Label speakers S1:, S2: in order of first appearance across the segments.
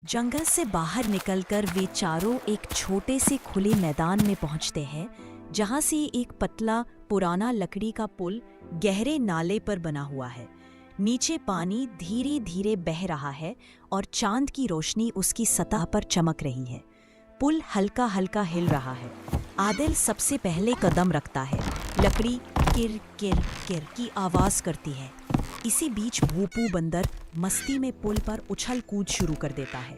S1: जंगल से बाहर निकलकर वे चारों एक छोटे से खुले मैदान में पहुंचते हैं, जहां से एक पतला पुराना लकड़ी का पुल गहरे नाले पर बना हुआ है। नीचे पानी धीरे धीरे बह रहा है और चांद की रोशनी उसकी सतह पर चमक रही है। पुल हल्का हल्का हिल रहा है। आदिल सबसे पहले कदम रखता है। लकड़ी किर किर किर की आवाज करती है। इसी बीच भोपू बंदर मस्ती में पुल पर उछल कूद शुरू कर देता है।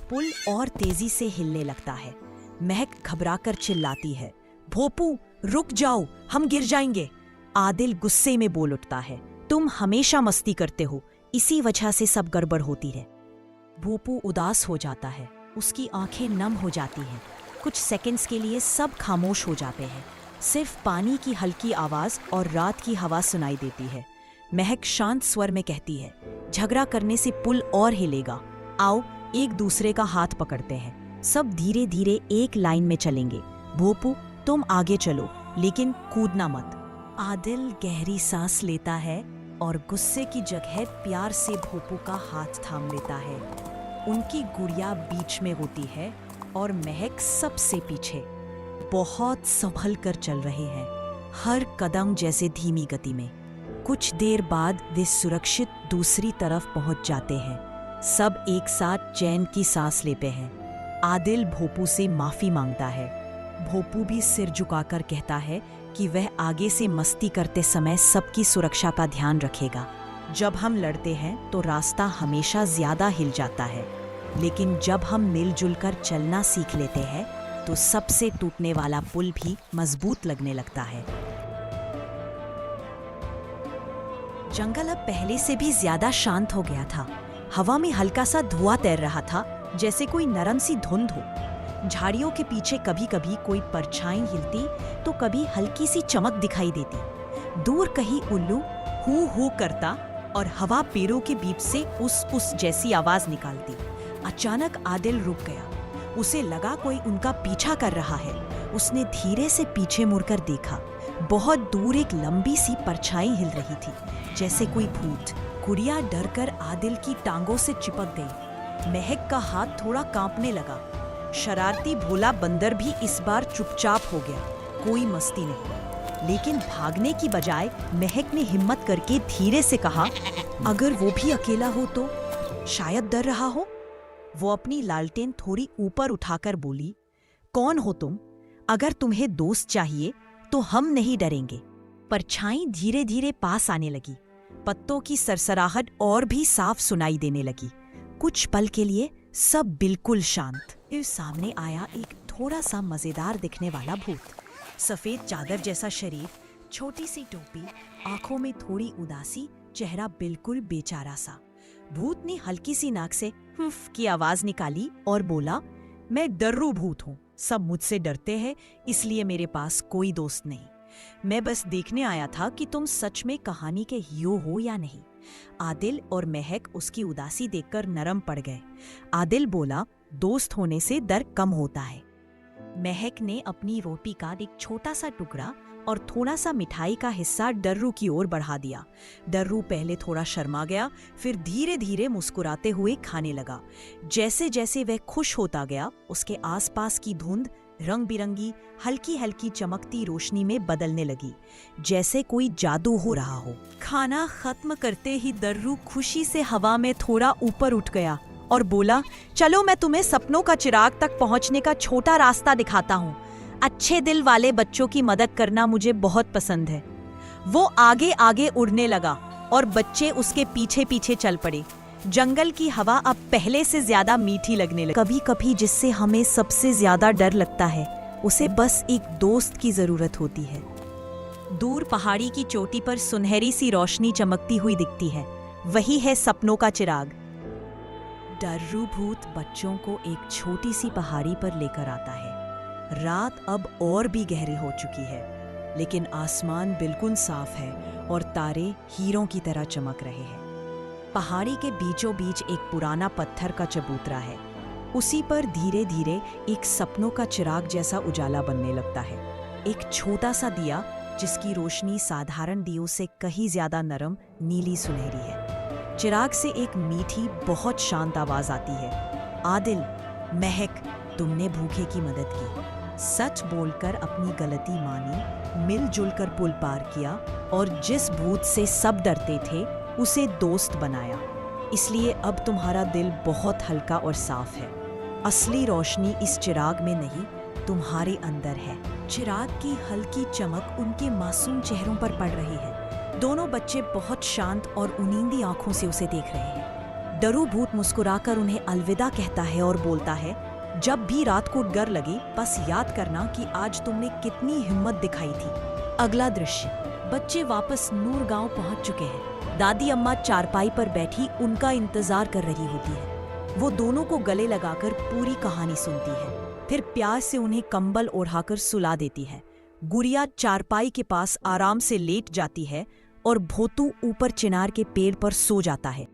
S1: पुल और तेजी से हिलने लगता है। महक घबराकर चिल्लाती है, भोपू रुक जाओ, हम गिर जाएंगे। आदिल गुस्से में बोल उठता है, तुम हमेशा मस्ती करते हो, इसी वजह से सब गड़बड़ होती है। भोपू उदास हो जाता है। उसकी आंखें नम हो जाती हैं। कुछ सेकंड्स के लिए सब खामोश हो जाते हैं। सिर्फ पानी की हल्की आवाज और रात की हवा सुनाई देती है। महक शांत स्वर में कहती है, झगड़ा करने से पुल और हिलेगा। आओ एक दूसरे का हाथ पकड़ते हैं। सब धीरे धीरे एक लाइन में चलेंगे। भोपू तुम आगे चलो, लेकिन कूदना मत। आदिल गहरी सांस लेता है और गुस्से की जगह प्यार से भोपू का हाथ थाम लेता है। उनकी गुड़िया बीच में होती है और महक सबसे पीछे। बहुत संभल कर चल रहे हैं, हर कदम जैसे धीमी गति में। कुछ देर बाद वे सुरक्षित दूसरी तरफ पहुंच जाते हैं। सब एक साथ चैन की सांस लेते हैं। आदिल भोपू से माफी मांगता है। भोपू भी सिर झुकाकर कहता है कि वह आगे से मस्ती करते समय सबकी सुरक्षा का ध्यान रखेगा। जब हम लड़ते हैं तो रास्ता हमेशा ज्यादा हिल जाता है, लेकिन जब हम मिलजुल कर चलना सीख लेते हैं तो सबसे टूटने वाला पुल भी मजबूत लगने लगता है। जंगल अब पहले से भी ज्यादा शांत हो गया था। हवा में हल्का सा धुआं तैर रहा था, जैसे कोई नरम सी धुंध हो। झाड़ियों के पीछे कभी कभी कोई परछाई हिलती तो कभी हल्की सी चमक दिखाई देती। दूर कहीं उल्लू हू हू करता और हवा पेड़ों के बीच से उस जैसी आवाज निकालती। अचानक आदिल रुक गया। उसे लगा कोई उनका पीछा कर रहा है। उसने धीरे से पीछे मुड़कर देखा। बहुत दूर एक लंबी सी परछाई हिल रही थी, जैसे कोई भूत। गुड़िया डरकर आदिल की टांगों से चिपक गई। महक का हाथ थोड़ा कांपने लगा। शरारती भोला बंदर भी इस बार चुपचाप हो गया। कोई मस्ती नहीं। लेकिन भागने की बजाय महक ने हिम्मत करके धीरे से कहा, अगर वो भी अकेला हो तो? शायद डर रहा हो। वो अपनी लालटेन थोड़ी ऊपर उठाकर बोली, कौन हो तुम? अगर तुम्हें दोस्त चाहिए तो हम नहीं डरेंगे। परछाई धीरे धीरे पास आने लगी। पत्तों की सरसराहट और भी साफ सुनाई देने लगी। कुछ पल के लिए सब बिल्कुल शांत। फिर सामने आया एक थोड़ा सा मजेदार दिखने वाला भूत। सफेद चादर जैसा शरीर, छोटी सी टोपी, आंखों में थोड़ी उदासी, चेहरा बिल्कुल बेचारा सा। भूत ने हल्की सी नाक से हुफ की आवाज निकाली और बोला, मैं डर्रू भूत हूँ। सब मुझसे डरते हैं, इसलिए मेरे पास कोई दोस्त नहीं। मैं बस देखने आया था कि तुम सच में कहानी के हीरो हो या नहीं। आदिल और महक उसकी उदासी देखकर नरम पड़ गए। आदिल बोला, दोस्त होने से डर कम होता है। महक ने अपनी रोटी का एक छोटा सा टुकड़ा और थोड़ा सा मिठाई का हिस्सा डर्रू की ओर बढ़ा दिया। डर्रू पहले थोड़ा शर्मा गया, फिर धीरे धीरे मुस्कुराते हुए खाने लगा। जैसे जैसे वह खुश होता गया, उसके आसपास की धुंध रंग बिरंगी हल्की हल्की चमकती रोशनी में बदलने लगी, जैसे कोई जादू हो रहा हो। खाना खत्म करते ही डर्रू खुशी से हवा में थोड़ा ऊपर उठ गया और बोला, चलो मैं तुम्हें सपनों का चिराग तक पहुंचने का छोटा रास्ता दिखाता हूँ। अच्छे दिल वाले बच्चों की मदद करना मुझे बहुत पसंद है। वो आगे आगे उड़ने लगा और बच्चे उसके पीछे पीछे चल पड़े। जंगल की हवा अब पहले से ज्यादा मीठी लगने लगी। कभी कभी जिससे हमें सबसे ज्यादा डर लगता है, उसे बस एक दोस्त की जरूरत होती है। दूर पहाड़ी की चोटी पर सुनहरी सी रोशनी चमकती हुई दिखती है। वही है सपनों का चिराग। डर्रू भूत बच्चों को एक छोटी सी पहाड़ी पर लेकर आता है। रात अब और भी गहरी हो चुकी है, लेकिन आसमान बिल्कुल साफ है और तारे हीरों की तरह चमक रहे हैं। पहाड़ी के बीचों बीच एक पुराना पत्थर का चबूतरा है। उसी पर धीरे धीरे एक सपनों का चिराग जैसा उजाला बनने लगता है। एक छोटा सा दिया जिसकी रोशनी साधारण दियों से कहीं ज्यादा नरम नीली सुनहरी है। चिराग से एक मीठी बहुत शांत आवाज आती है, आदिल, महक, तुमने भूखे की मदद की, सच बोलकर अपनी गलती मानी, मिलजुल कर पुल पार किया और जिस भूत से सब डरते थे उसे दोस्त बनाया। इसलिए अब तुम्हारा दिल बहुत हल्का और साफ है। असली रोशनी इस चिराग में नहीं, तुम्हारे अंदर है। चिराग की हल्की चमक उनके मासूम चेहरों पर पड़ रही है। दोनों बच्चे बहुत शांत और उनींदी आंखों से उसे देख रहे हैं। डरू भूत मुस्कुराकर उन्हें अलविदा कहता है और बोलता है, जब भी रात को डर लगे बस याद करना कि आज तुमने कितनी हिम्मत दिखाई थी। अगला दृश्य, बच्चे वापस नूर गांव पहुंच चुके हैं। दादी अम्मा चारपाई पर बैठी उनका इंतजार कर रही होती है। वो दोनों को गले लगाकर पूरी कहानी सुनती है, फिर प्यार से उन्हें कंबल ओढ़ाकर सुला देती है। गुड़िया चारपाई के पास आराम से लेट जाती है और भोतू ऊपर चिनार के पेड़ पर सो जाता है।